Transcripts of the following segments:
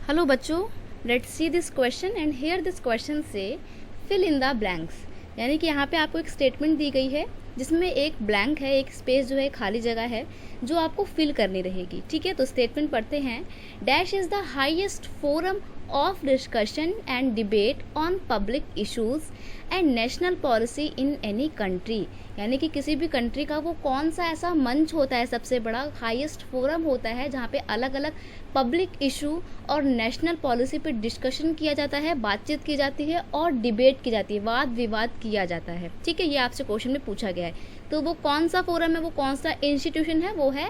Hello बच्चों, let's see this question and here this question से fill in the blanks. यानी कि यहाँ पे आपको एक स्टेटमेंट दी गई है जिसमें एक ब्लैंक है, एक स्पेस जो है खाली जगह है जो आपको फिल करनी रहेगी। ठीक है, तो स्टेटमेंट पढ़ते हैं। Dash is the highest forum of discussion and debate on public issues and national policy in any country. यानी कि किसी भी कंट्री का वो कौन सा ऐसा मंच होता है, सबसे बड़ा हाईएस्ट फोरम होता है जहाँ पे अलग अलग पब्लिक इशू और नेशनल पॉलिसी पे डिस्कशन किया जाता है, बातचीत की जाती है और डिबेट की जाती है, वाद विवाद किया जाता है। ठीक है, ये आपसे क्वेश्चन में पूछा गया है। तो वो कौन सा फोरम है, वो कौन सा इंस्टीट्यूशन है, वो है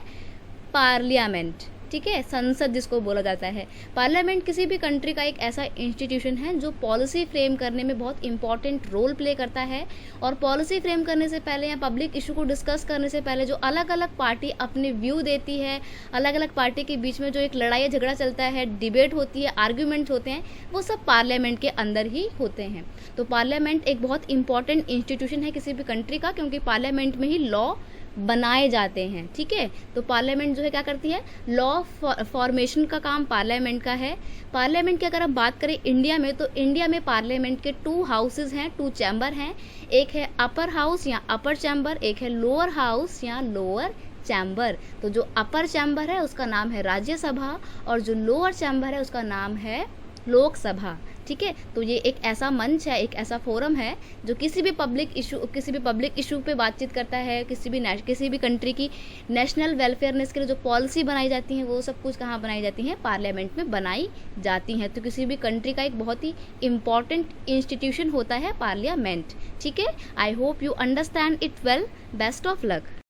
पार्लियामेंट। ठीक है, संसद जिसको बोला जाता है। पार्लियामेंट किसी भी कंट्री का एक ऐसा इंस्टीट्यूशन है जो पॉलिसी फ्रेम करने में बहुत इंपॉर्टेंट रोल प्ले करता है। और पॉलिसी फ्रेम करने से पहले या पब्लिक इशू को डिस्कस करने से पहले जो अलग अलग पार्टी अपने व्यू देती है, अलग अलग पार्टी के बीच में जो एक लड़ाई झगड़ा चलता है, डिबेट होती है, आर्ग्यूमेंट होते हैं, वो सब पार्लियामेंट के अंदर ही होते हैं। तो पार्लियामेंट एक बहुत इंपॉर्टेंट इंस्टीट्यूशन है किसी भी कंट्री का, क्योंकि पार्लियामेंट में ही लॉ बनाए जाते हैं। ठीक है, तो पार्लियामेंट जो है क्या करती है, लॉ फॉर्मेशन का काम पार्लियामेंट का है। पार्लियामेंट की अगर हम बात करें इंडिया में, तो इंडिया में पार्लियामेंट के 2 हाउसेज हैं, 2 चैम्बर हैं। एक है अपर हाउस या अपर चैम्बर, एक है लोअर हाउस या लोअर चैम्बर। तो जो अपर चैम्बर है उसका नाम है राज्यसभा और जो लोअर चैम्बर है उसका नाम है लोकसभा। ठीक है, तो ये एक ऐसा मंच है, एक ऐसा फोरम है जो किसी भी पब्लिक इशू पे बातचीत करता है। किसी भी कंट्री की नेशनल वेलफेयरनेस के लिए जो पॉलिसी बनाई जाती है वो सब कुछ कहाँ बनाई जाती है, पार्लियामेंट में बनाई जाती हैं। तो किसी भी कंट्री का एक बहुत ही इंपॉर्टेंट इंस्टीट्यूशन होता है पार्लियामेंट। ठीक है, I hope you understand it well. Best of luck.